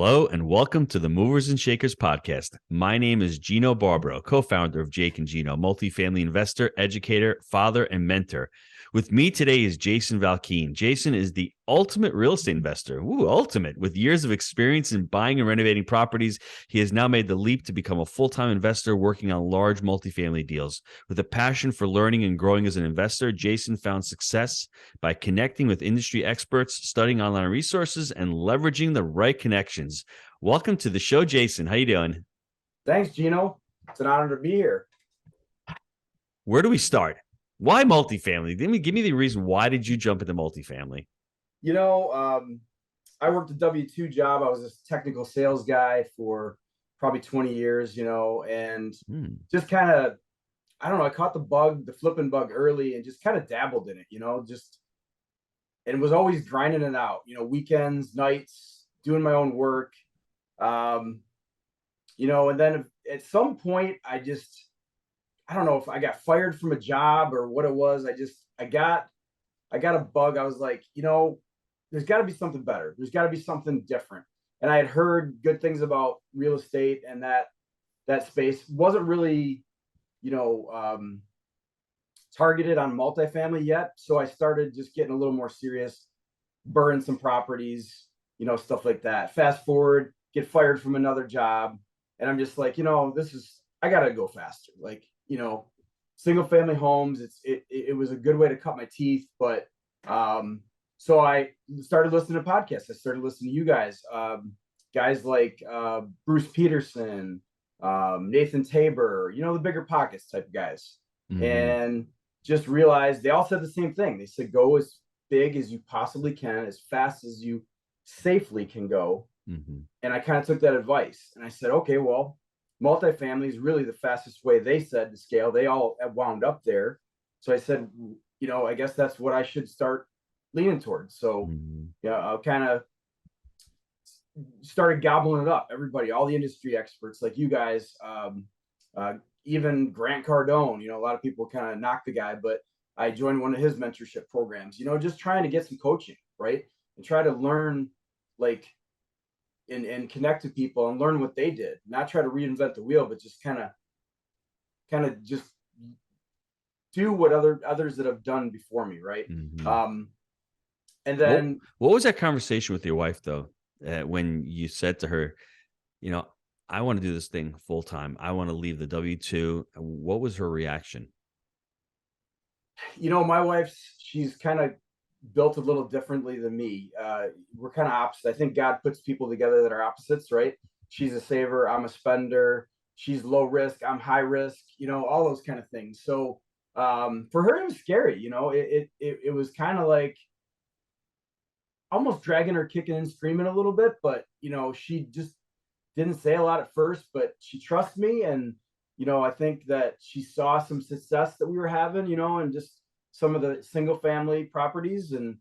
Hello and welcome to the Movers and Shakers podcast. My name is Gino Barbaro, co-founder of Jake and Gino, multifamily investor, educator, father, and mentor. With me today is Jason Valchine. Jason is the ultimate real estate investor. Ultimate. With years of experience in buying and renovating properties, he has now made the leap to become a full-time investor working on large multifamily deals. With a passion for learning and growing as an investor, Jason found success by connecting with industry experts, studying online resources, and leveraging the right connections. Welcome to the show, Jason. How you doing? Thanks, Gino. It's an honor to be here. Where do we start? Why multifamily? Give me the reason. Why did you jump into multifamily? I worked a W-2 job. I was a technical sales guy for probably 20 years, and just kind of, I don't know, I caught the flipping bug early and just kind of dabbled in it, and was always grinding it out, weekends, nights, doing my own work. And then at some point I don't know if I got fired from a job or what it was. I got a bug. I was like, there's got to be something better. There's got to be something different. And I had heard good things about real estate, and that space wasn't really, targeted on multifamily yet. So I started just getting a little more serious, burn some properties, stuff like that. Fast forward, get fired from another job. And I'm just like, I got to go faster. Like, single family homes, it was a good way to cut my teeth. But so I started listening to podcasts. I started listening to you guys, guys like Bruce Peterson, Nathan Tabor, the bigger pockets type of guys. And just realized they all said the same thing. They said, go as big as you possibly can, as fast as you safely can go. And I kind of took that advice and I said, okay, well, multifamily is really the fastest way, they said, to scale. They all wound up there. So I said, I guess that's what I should start leaning towards. So I kind of started gobbling it up. Everybody, all the industry experts like you guys, even Grant Cardone, a lot of people kind of knock the guy, but I joined one of his mentorship programs, just trying to get some coaching, right? And try to learn, like, and connect to people and learn what they did, not try to reinvent the wheel, but just kind of just do what others that have done before me, right? And then what was that conversation with your wife though, when you said to her, I want to do this thing full time, I want to leave the W-2? What was her reaction? My wife's, she's kind of built a little differently than me. We're kind of opposite. I think God puts people together that are opposites, right? She's a saver, I'm a spender. She's low risk, I'm high risk, all those kind of things. So for her, it was scary. It was kind of like almost dragging her kicking and screaming a little bit, but she just didn't say a lot at first, but she trusts me. And I think that she saw some success that we were having, and just some of the single family properties, and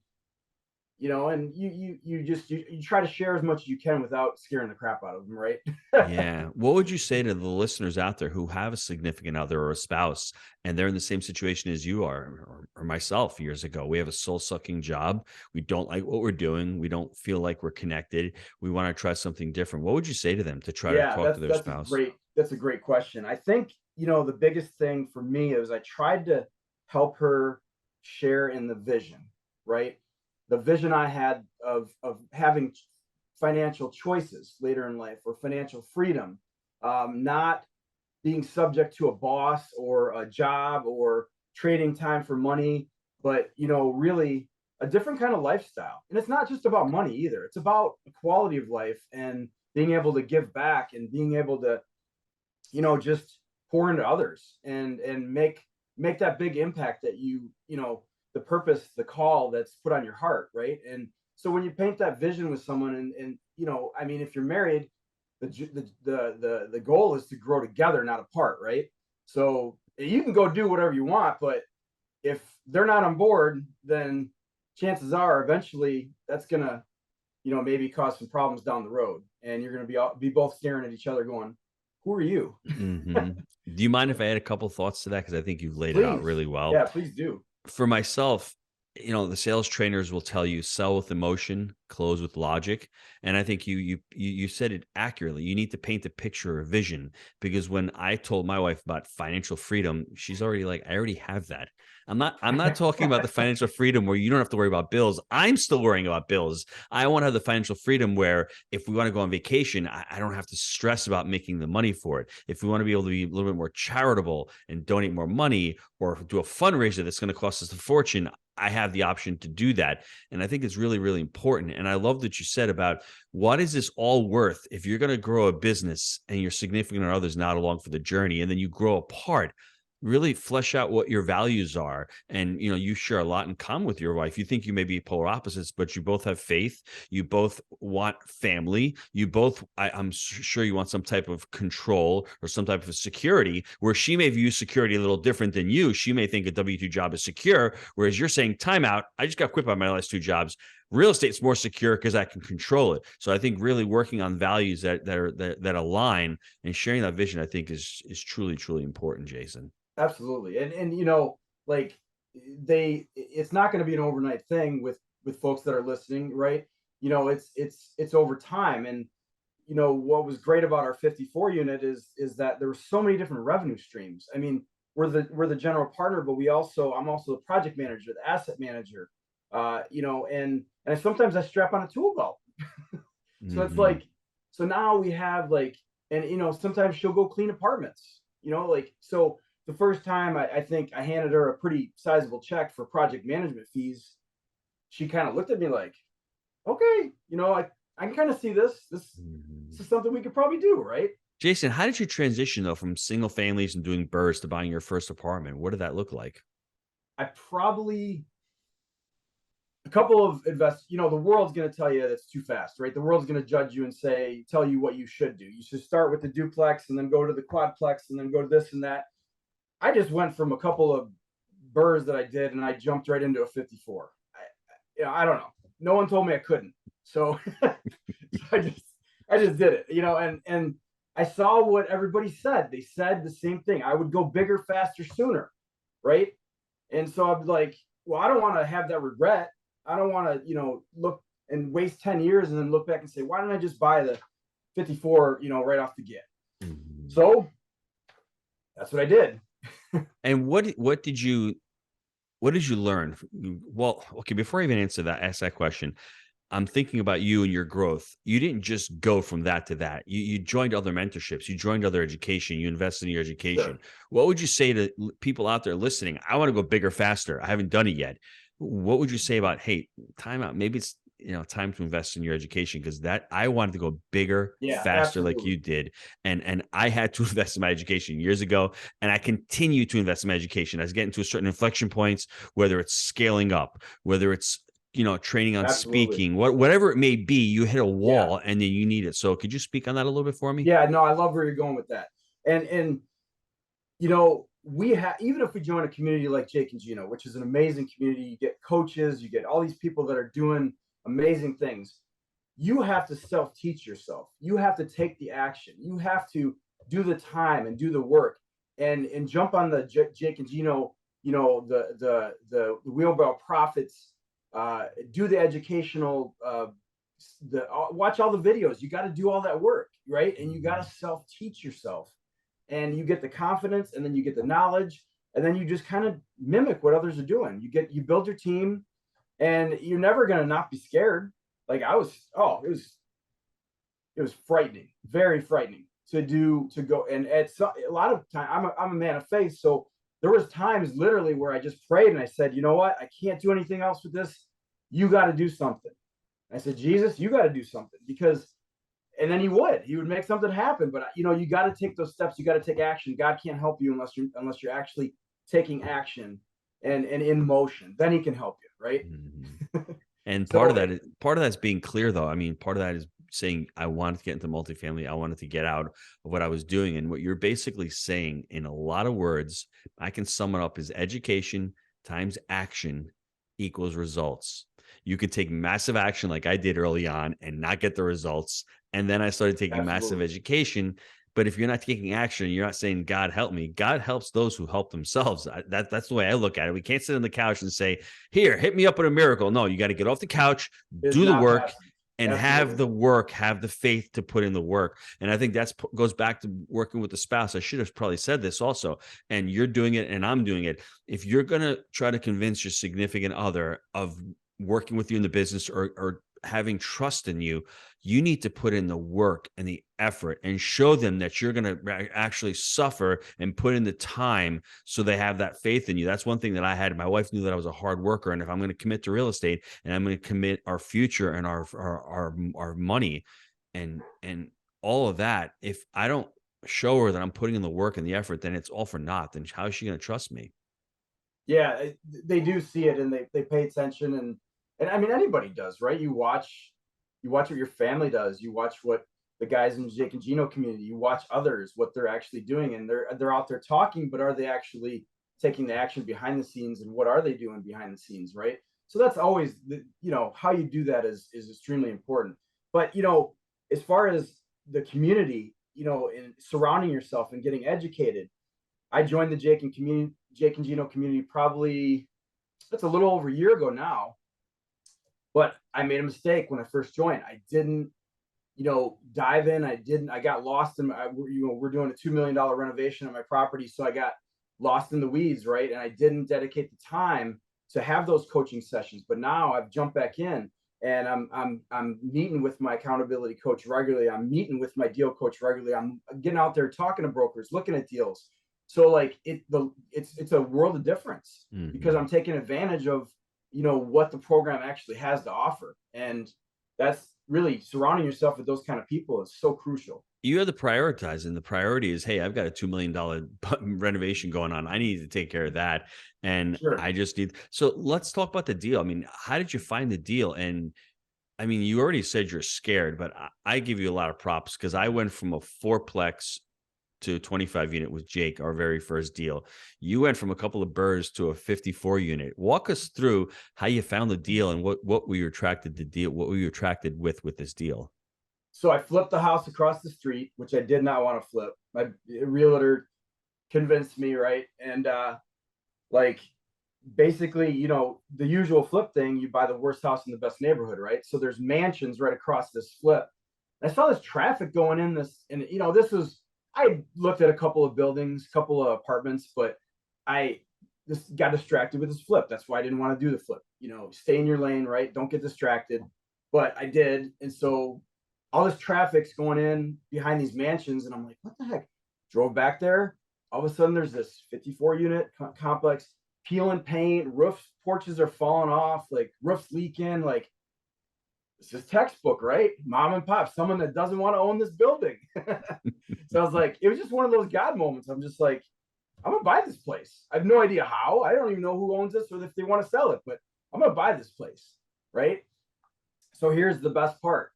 and you try to share as much as you can without scaring the crap out of them, right? Yeah. What would you say to the listeners out there who have a significant other or a spouse and they're in the same situation as you are, or myself years ago? We have a soul-sucking job. We don't like what we're doing. We don't feel like we're connected. We want to try something different. What would you say to them to try to talk to their spouse? That's a great question. I think, the biggest thing for me is I tried to help her share in the vision, right? The vision I had of having financial choices later in life, or financial freedom, not being subject to a boss or a job or trading time for money, but really a different kind of lifestyle. And it's not just about money either. It's about the quality of life and being able to give back and being able to, just pour into others and make that big impact that the purpose, the call that's put on your heart, right? And so when you paint that vision with someone, and I mean, if you're married, the goal is to grow together, not apart, right? So you can go do whatever you want, but if they're not on board, then chances are eventually that's gonna, maybe cause some problems down the road, and you're gonna be both staring at each other, going, "Who are you?" Do you mind if I add a couple thoughts to that? Because I think you've laid it out Please, really well. yeah, please do. For myself, the sales trainers will tell you sell with emotion, close with logic. And I think you said it accurately. You need to paint a picture or vision, because when I told my wife about financial freedom, she's already like, I already have that. I'm not talking about the financial freedom where you don't have to worry about bills. I'm still worrying about bills. I want to have the financial freedom where if we want to go on vacation, I don't have to stress about making the money for it. If we want to be able to be a little bit more charitable and donate more money or do a fundraiser that's going to cost us a fortune, I have the option to do that. And I think it's really, really important. And I love that you said about what is this all worth if you're going to grow a business and your significant other's not along for the journey, and then you grow apart. Really flesh out what your values are. And, you share a lot in common with your wife. You think you may be polar opposites, but you both have faith. You both want family. You both, I'm sure you want some type of control or some type of security, where she may view security a little different than you. She may think a W-2 job is secure, whereas you're saying, time out, I just got quit by my last 2 jobs. Real estate's more secure because I can control it. So I think really working on values that align and sharing that vision, I think is truly, truly important, Jason. Absolutely. And like it's not going to be an overnight thing with folks that are listening, right? It's over time. And what was great about our 54 unit is that there were so many different revenue streams. I mean, we're the general partner, but I'm also the project manager, the asset manager. And sometimes I strap on a tool belt. So it's Mm-hmm. like, so now we have like, and sometimes she'll go clean apartments, so the first time I think I handed her a pretty sizable check for project management fees, she kind of looked at me like, okay, I can kind of see this. This is something we could probably do, right? Jason, how did you transition though from single families and doing BRRRRs to buying your first apartment? What did that look like? I probably a couple of the world's going to tell you that's too fast, right? The world's going to judge you and tell you what you should do. You should start with the duplex and then go to the quadplex and then go to this and that. I just went from a couple of BRRRRs that I did and I jumped right into a 54. I don't know. No one told me I couldn't. So, so I just did it, and I saw what everybody said. They said the same thing. I would go bigger, faster, sooner, right? And so I'm like, well, I don't want to have that regret. I don't want to, look and waste 10 years and then look back and say, why didn't I just buy the 54, right off the get? Mm-hmm. So that's what I did. And what did you learn? Well, okay, before I even ask that question, I'm thinking about you and your growth. You didn't just go from that to that. You joined other mentorships. You joined other education. You invested in your education. Sure. What would you say to people out there listening? I want to go bigger, faster. I haven't done it yet. What would you say about, hey, time out? Maybe it's time to invest in your education, because that I wanted to go bigger, Yeah, faster, like absolutely. you did, and I had to invest in my education years ago, and I continue to invest in my education. I was getting to a certain inflection points, whether it's scaling up, whether it's training on Absolutely. speaking, whatever it may be, you hit a Yeah. wall and then you need it. So could you speak on that a little bit for me? Yeah. No, I love where you're going with that. And we have, even if we join a community like Jake and Gino, which is an amazing community, you get coaches, you get all these people that are doing amazing things. You have to self-teach yourself. You have to take the action. You have to do the time and do the work, and jump on the Jake and Gino, the wheelbarrow profits. Do the educational, watch all the videos. You got to do all that work, right? And you got to self-teach yourself, and you get the confidence, and then you get the knowledge, and then you just kind of mimic what others are doing. You build your team, and you're never going to not be scared. Like I was, it was frightening, very frightening to go. And at a lot of time, I'm a man of faith, so there was times literally where I just prayed and I said, you know what, I can't do anything else with this. You got to do something. I said, Jesus, you got to do something, because, and then he would make something happen. But you got to take those steps. You got to take action. God can't help you unless you're actually taking action and in motion. Then he can help you, right? Mm-hmm. And So part of that's being clear, though. I mean, part of that is saying I wanted to get into multifamily. I wanted to get out of what I was doing. And what you're basically saying in a lot of words, I can sum it up as education times action equals results. You could take massive action like I did early on and not get the results. And then I started taking massive absolutely. education. But if you're not taking action, you're not saying, God help me. God helps those who help themselves. That's the way I look at it. We can't sit on the couch and say, here, hit me up with a miracle. No, you got to get off the couch, It's do the not work, passive. and have Absolutely. the work, have the faith to put in the work. And I think that's goes back to working with the spouse. I should have probably said this also. And you're doing it and I'm doing it. If you're going to try to convince your significant other of working with you in the business or having trust in you, you need to put in the work and the effort and show them that you're going to actually suffer and put in the time so they have that faith in you. That's one thing that I had. My wife knew that I was a hard worker. And if I'm going to commit to real estate and I'm going to commit our future and our money and all of that, if I don't show her that I'm putting in the work and the effort, then it's all for naught. Then how is she going to trust me? Yeah, they do see it and they pay attention, and I mean anybody does, right? You watch what your family does. You watch what the guys in Jake and Gino community. You watch others what they're actually doing, and they're out there talking, but are they actually taking the action behind the scenes? And what are they doing behind the scenes, right? So that's always how you do that is extremely important. But as far as the community, and surrounding yourself and getting educated, I joined the Jake and Gino community probably that's a little over a year ago now. But I made a mistake when I first joined. I didn't, dive in. I got lost in we're doing a $2 million renovation on my property. So I got lost in the weeds, right? And I didn't dedicate the time to have those coaching sessions. But now I've jumped back in and I'm meeting with my accountability coach regularly. I'm meeting with my deal coach regularly. I'm getting out there talking to brokers, looking at deals. So like it's a world of difference because I'm taking advantage of what the program actually has to offer, and that's really surrounding yourself with those kind of people is so crucial. You have to prioritize, and the priority is, hey, I've got a $2 million renovation going on. I need to take care of that, and Sure. I just need. So let's talk about the deal. I mean, how did you find the deal? And I mean, you already said you're scared, but I give you a lot of props because I went from a fourplex to 25 unit with Jake, our very first deal. You went from a couple of BRRRRs to a 54 unit. Walk us through how you found the deal and what were you attracted to deal? What were you attracted with this deal? So I flipped the house across the street, which I did not want to flip. My realtor convinced me, right? And like basically, the usual flip thing, you buy the worst house in the best neighborhood, right? So there's mansions right across this flip. And I saw this traffic going in this, and this was I looked at a couple of buildings, a couple of apartments, but I just got distracted with this flip. That's why I didn't want to do the flip. Stay in your lane, right? Don't get distracted. But I did, and so all this traffic's going in behind these mansions, and I'm like, what the heck? Drove back there. All of a sudden, there's this 54 unit complex, peeling paint, roofs, porches are falling off, like roofs leaking, like this is textbook, right? Mom and pop, someone that doesn't want to own this building. So I was like, it was just one of those God moments. I'm just like, I'm gonna buy this place. I have no idea how. I don't even know who owns this or if they want to sell it, but I'm gonna buy this place, right? So here's the best part.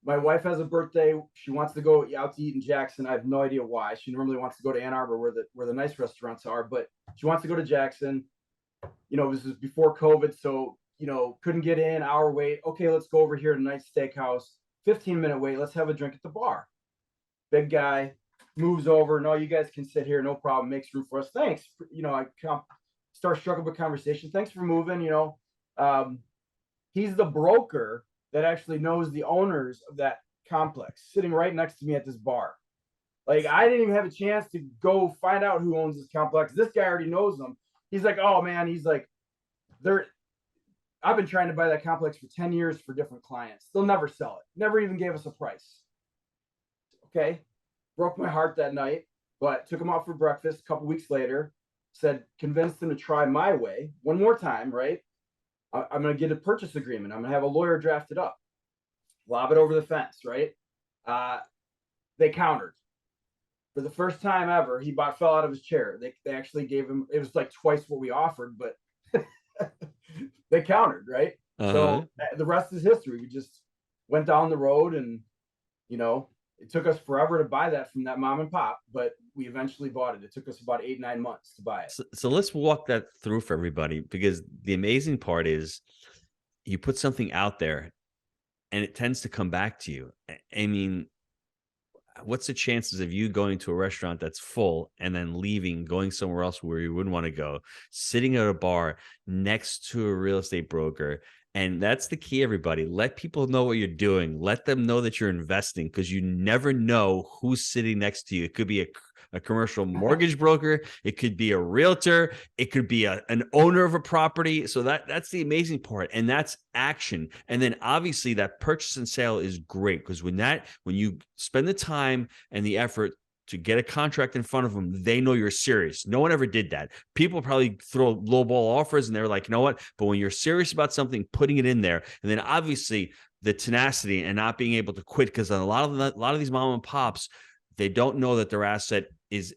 My wife has a birthday. She wants to go out to eat in Jackson. I have no idea why. She normally wants to go to Ann Arbor where the nice restaurants are, but she wants to go to Jackson. This is before COVID, so couldn't get in, hour wait. Okay, let's go over here to Nice Steakhouse. 15-minute wait. Let's have a drink at the bar. Big guy moves over. No, you guys can sit here. No problem. Makes room for us. Thanks. I start struck up a conversation. Thanks for moving. He's the broker that actually knows the owners of that complex, sitting right next to me at this bar. Like I didn't even have a chance to go find out who owns this complex. This guy already knows them. He's like, oh man, he's like, I've been trying to buy that complex for 10 years for different clients. They'll never sell it. Never even gave us a price. Okay. Broke my heart that night, but took him out for breakfast a couple weeks later, convinced him to try my way one more time, right? I'm going to get a purchase agreement. I'm going to have a lawyer draft it up, lob it over the fence, right? They countered. For the first time ever, he fell out of his chair. They actually gave him, it was like twice what we offered, but they countered, right? So the rest is history. We just went down the road and, it took us forever to buy that from that mom and pop, but we eventually bought it. It took us about 8-9 months to buy it. So let's walk that through for everybody, because the amazing part is you put something out there and it tends to come back to you. I mean, what's the chances of you going to a restaurant that's full and then leaving, going somewhere else where you wouldn't want to go, sitting at a bar next to a real estate broker? And that's the key, everybody. Let people know what you're doing. Let them know that you're investing, because you never know who's sitting next to you. It could be a commercial mortgage broker. It could be a realtor. It could be an owner of a property. So that's the amazing part. And that's action. And then obviously that purchase and sale is great, because when you spend the time and the effort to get a contract in front of them, they know you're serious. No one ever did that. People probably throw lowball offers and they're like, you know what? But when you're serious about something, putting it in there, and then obviously the tenacity and not being able to quit, because a lot of these mom and pops, they don't know that their asset is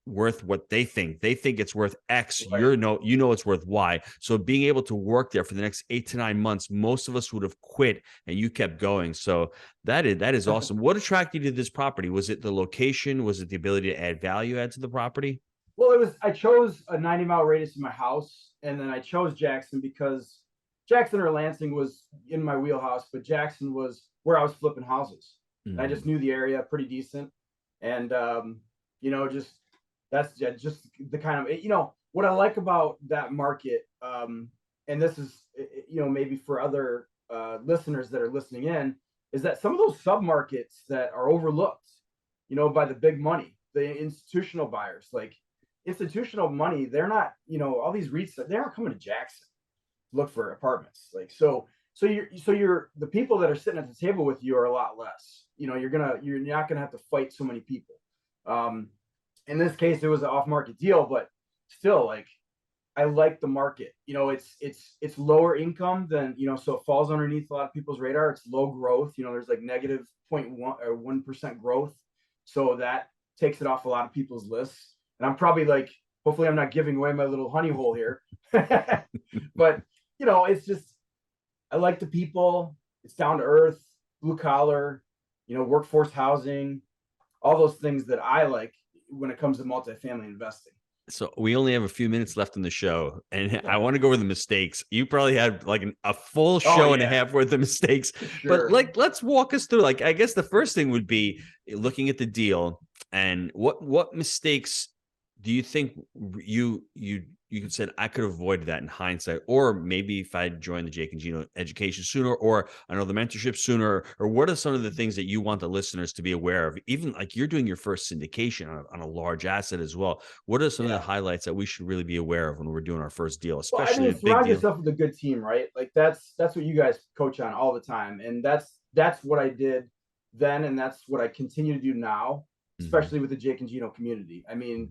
worth what they think. They think it's worth X. Right. You know it's worth Y. So being able to work there for the next 8 to 9 months, most of us would have quit, and you kept going. So that is awesome. What attracted you to this property? Was it the location? Was it the ability to add to the property? Well, I chose a 90-mile radius in my house, and then I chose Jackson because Jackson or Lansing was in my wheelhouse, but Jackson was where I was flipping houses. And I just knew the area pretty decent. And, just that's just the kind of, what I like about that market. And this is, maybe for other listeners that are listening in, is that some of those submarkets that are overlooked, by the big money, the institutional buyers, like institutional money, they're not, all these REITs, they aren't coming to Jackson to look for apartments. Like, so you're the people that are sitting at the table with you are a lot less. You're not gonna have to fight so many people. In this case, it was an off-market deal, but still, like, I like the market. It's lower income than, so it falls underneath a lot of people's radar. It's low growth. There's like negative 0.1 or 1% growth, so that takes it off a lot of people's lists. And I'm probably like, hopefully, I'm not giving away my little honey hole here, but it's just, I like the people. It's down to earth, blue collar, workforce housing, all those things that I like when it comes to multifamily investing. So we only have a few minutes left in the show, and Yeah. I want to go over the mistakes. You probably had like a full show Oh, and a yeah. half worth of mistakes, Sure. but let's walk us through. Like, I guess the first thing would be looking at the deal, and what mistakes do you think you said I could have avoided that in hindsight, or maybe if I joined the Jake and Gino education sooner, or I know the mentorship sooner, or what are some of the things that you want the listeners to be aware of? Even like you're doing your first syndication on a large asset as well. What are some of the highlights that we should really be aware of when we're doing our first deal, especially a big surround deal? yourself with a good team, right? Like that's what you guys coach on all the time, and that's what I did then, and that's what I continue to do now, especially with the Jake and Gino community. I mean,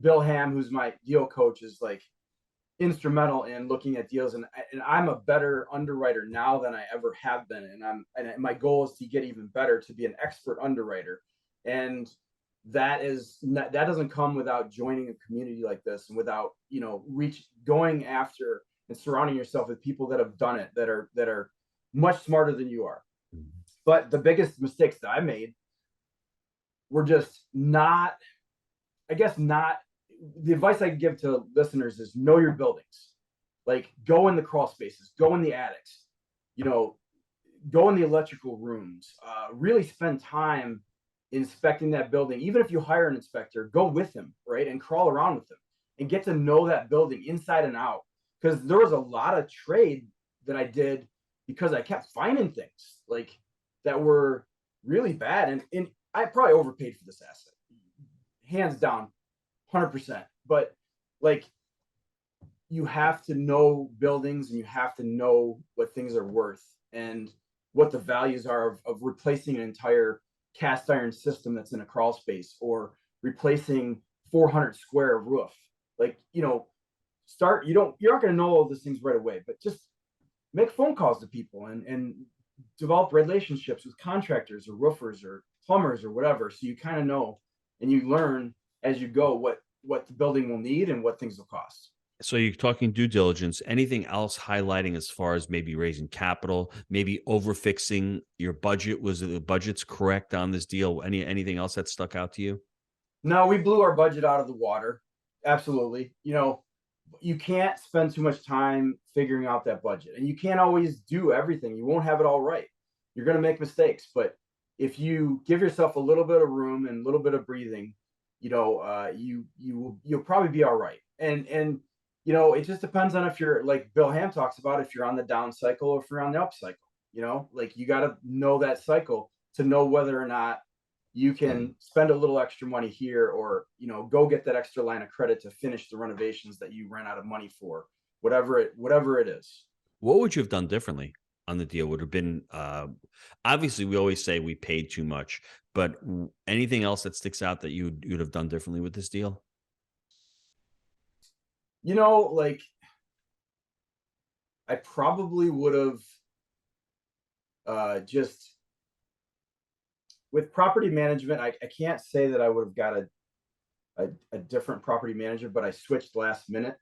Bill Ham, who's my deal coach, is like instrumental in looking at deals, and I'm a better underwriter now than I ever have been, and my goal is to get even better, to be an expert underwriter. And that doesn't come without joining a community like this, and without going after and surrounding yourself with people that have done it, that are much smarter than you are. But the biggest mistakes that I made were just not, I guess not. The advice I give to listeners is know your buildings. Like, go in the crawl spaces, go in the attics, go in the electrical rooms, really spend time inspecting that building. Even if you hire an inspector, go with him, right? And crawl around with him and get to know that building inside and out. Because there was a lot of trade that I did because I kept finding things like that were really bad. And I probably overpaid for this asset, hands down, 100%. But like, you have to know buildings, and you have to know what things are worth and what the values are of replacing an entire cast iron system that's in a crawl space, or replacing 400 square of roof. Like, you're not going to know all those things right away, but just make phone calls to people and develop relationships with contractors or roofers or plumbers or whatever. So you kind of know, and you learn as you go what the building will need and what things will cost. So you're talking due diligence. Anything else highlighting as far as maybe raising capital, maybe overfixing your budget? Was the budget's correct on this deal? Anything else that stuck out to you? No, we blew our budget out of the water. Absolutely. You can't spend too much time figuring out that budget, and you can't always do everything. You won't have it all right. You're going to make mistakes, but if you give yourself a little bit of room and a little bit of breathing, you'll probably be all right. And it just depends on if you're, like Bill Ham talks about, if you're on the down cycle or if you're on the up cycle. Like you got to know that cycle to know whether or not you can spend a little extra money here, or go get that extra line of credit to finish the renovations that you ran out of money for, whatever it is. What would you have done differently on the deal? Would have been obviously we always say we paid too much, but anything else that sticks out that you'd have done differently with this deal? Like I probably would have just with property management. I can't say that I would have got a different property manager, but I switched last minute,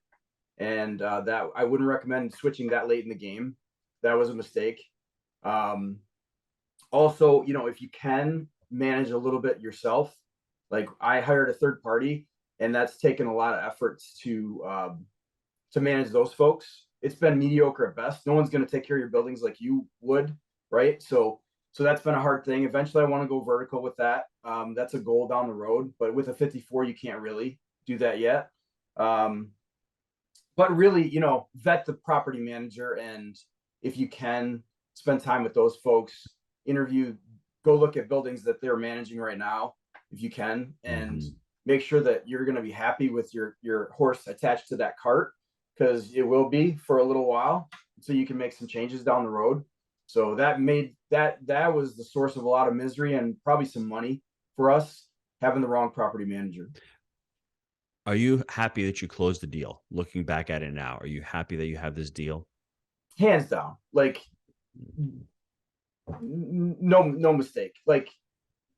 and that I wouldn't recommend switching that late in the game. That was a mistake. Also, if you can manage a little bit yourself, like I hired a third party, and that's taken a lot of efforts to manage those folks. It's been mediocre at best. No one's going to take care of your buildings like you would, right? So that's been a hard thing. Eventually, I want to go vertical with that. That's a goal down the road, but with a 54, you can't really do that yet. But really, vet the property manager, and if you can, spend time with those folks, go look at buildings that they're managing right now, if you can, and make sure that you're going to be happy with your horse attached to that cart, because it will be for a little while, so you can make some changes down the road. So that was the source of a lot of misery and probably some money for us, having the wrong property manager. Are you happy that you closed the deal? Looking back at it now, are you happy that you have this deal? Hands down, like no mistake. Like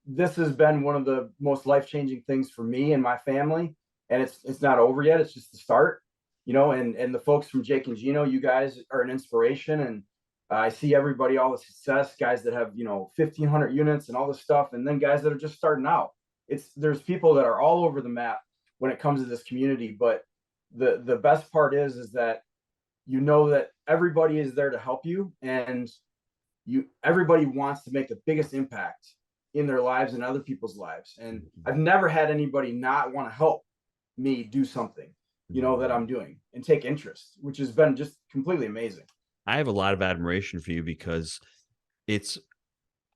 this has been one of the most life-changing things for me and my family, and it's not over yet. It's just the start, and the folks from Jake and Gino, you guys are an inspiration, and I see everybody, all the success, guys that have 1,500 units and all this stuff, and then guys that are just starting out. There's people that are all over the map when it comes to this community, but the best part is that that everybody is there to help you, and everybody wants to make the biggest impact in their lives and other people's lives. And I've never had anybody not want to help me do something, that I'm doing, and take interest, which has been just completely amazing. I have a lot of admiration for you because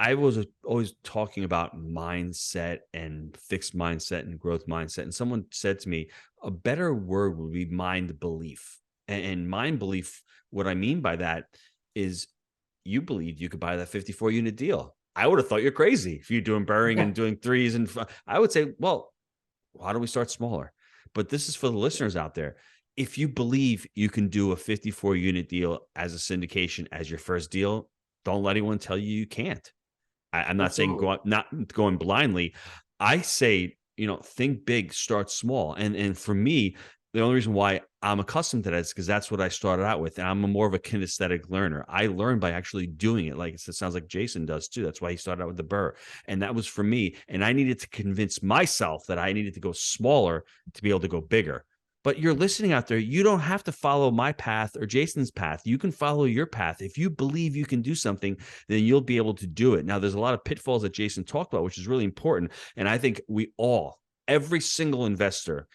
I was always talking about mindset and fixed mindset and growth mindset. And someone said to me, a better word would be mind belief. And mind belief, what I mean by that is you believed you could buy that 54 unit deal. I would have thought you're crazy if you're doing BRRRR and doing threes. And I would say, well, why don't we start smaller? But this is for the listeners out there. If you believe you can do a 54 unit deal as a syndication as your first deal, don't let anyone tell you can't. I'm not saying not going blindly. I say, think big, start small. And for me, the only reason why I'm accustomed to that is because that's what I started out with. And I'm more of a kinesthetic learner. I learn by actually doing it. Like it sounds like Jason does too. That's why he started out with the BRRRR. And that was for me. And I needed to convince myself that I needed to go smaller to be able to go bigger. But you're listening out there, you don't have to follow my path or Jason's path. You can follow your path. If you believe you can do something, then you'll be able to do it. Now, there's a lot of pitfalls that Jason talked about, which is really important. And I think every single investor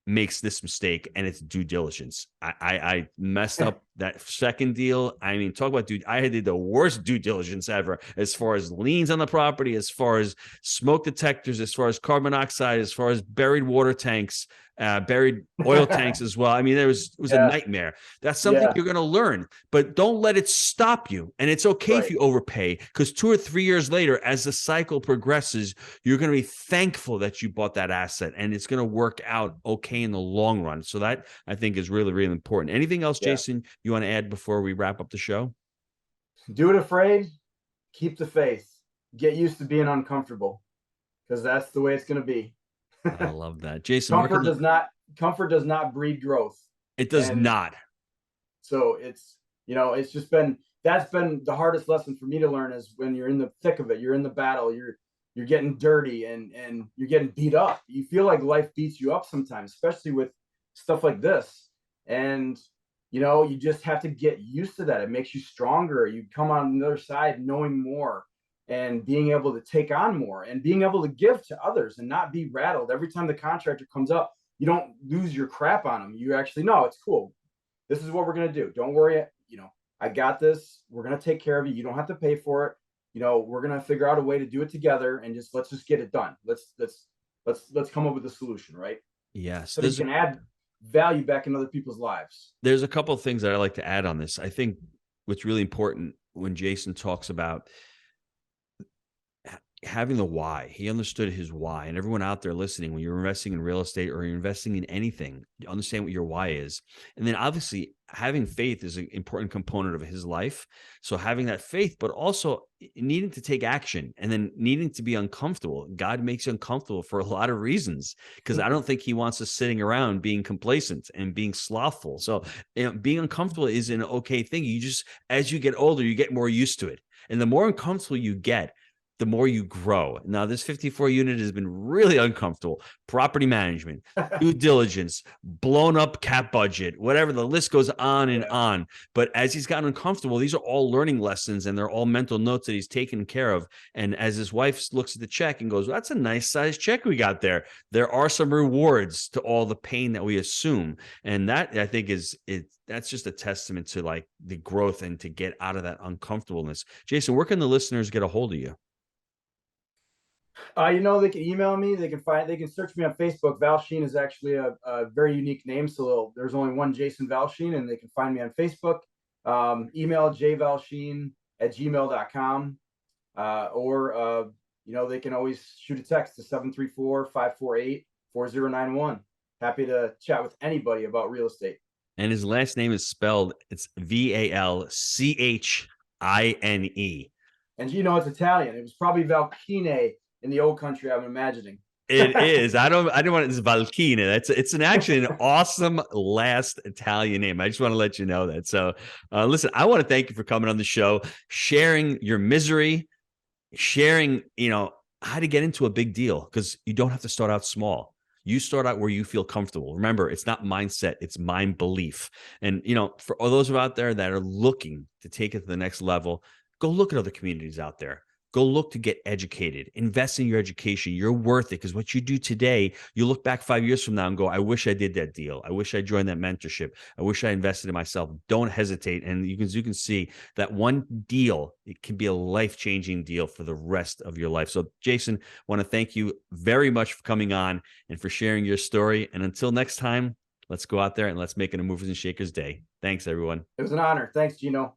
makes this mistake, and it's due diligence. I messed up that second deal. I mean, talk about I did the worst due diligence ever, as far as liens on the property, as far as smoke detectors, as far as carbon monoxide, as far as buried water tanks, buried oil tanks as well. I mean, it was a nightmare. That's something you're going to learn, but don't let it stop you. And it's okay if you overpay, because 2 or 3 years later, as the cycle progresses, you're going to be thankful that you bought that asset, and it's going to work out okay in the long run. So that, I think, is really, really important. Anything else, Jason, you want to add before we wrap up the show? Do it afraid, keep the faith, get used to being uncomfortable, because that's the way it's going to be. I love that. Jason, comfort does not breed growth. It does not. So it's that's been the hardest lesson for me to learn, is when you're in the thick of it, you're in the battle, you're getting dirty and you're getting beat up. You feel like life beats you up sometimes, especially with stuff like this. And you just have to get used to that. It makes you stronger. You come on the other side knowing more. and being able to take on more and being able to give to others and not be rattled every time the contractor comes up. You don't lose your crap on them. You actually know it's cool. This is what we're going to do. Don't worry. I got this. We're going to take care of you. You don't have to pay for it. We're going to figure out a way to do it together, and let's just get it done. Let's come up with a solution, right? Yes. So that you can add value back in other people's lives. There's a couple of things that I like to add on this. I think what's really important when Jason talks about having the why, he understood his why. And everyone out there listening, when you're investing in real estate or you're investing in anything, you understand what your why is. And then obviously having faith is an important component of his life. So having that faith, but also needing to take action and then needing to be uncomfortable. God makes you uncomfortable for a lot of reasons, because I don't think he wants us sitting around being complacent and being slothful. So being uncomfortable is an okay thing. You just, as you get older, you get more used to it. And the more uncomfortable you get, the more you grow. Now, this 54 unit has been really uncomfortable. Property management, due diligence, blown up cap budget, whatever, the list goes on and on. But as he's gotten uncomfortable, these are all learning lessons, and they're all mental notes that he's taken care of. And as his wife looks at the check and goes, well, that's a nice size check we got there. There are some rewards to all the pain that we assume. And that, I think, that's just a testament to like the growth and to get out of that uncomfortableness. Jason, where can the listeners get a hold of you? They can email me. They can search me on Facebook. Valchine is actually a very unique name. So there's only one Jason Valchine, and they can find me on Facebook. Email jvalchine@gmail.com. Or they can always shoot a text to 734-548-4091. Happy to chat with anybody about real estate. And his last name is spelled, it's Valchine. And it's Italian. It was probably Valchine in the old country, I'm imagining. It is. I don't want it. It's Valchine. It's actually an awesome last Italian name. I just want to let you know that. So listen, I want to thank you for coming on the show, sharing your misery, sharing, how to get into a big deal, because you don't have to start out small. You start out where you feel comfortable. Remember, it's not mindset, it's mind belief. And, for all those out there that are looking to take it to the next level, go look at other communities out there. Go look to get educated. Invest in your education. You're worth it, because what you do today, you look back 5 years from now and go, I wish I did that deal. I wish I joined that mentorship. I wish I invested in myself. Don't hesitate. And you can see that one deal, it can be a life-changing deal for the rest of your life. So Jason, I want to thank you very much for coming on and for sharing your story. And until next time, let's go out there and let's make it a Movers and Shakers day. Thanks, everyone. It was an honor. Thanks, Gino.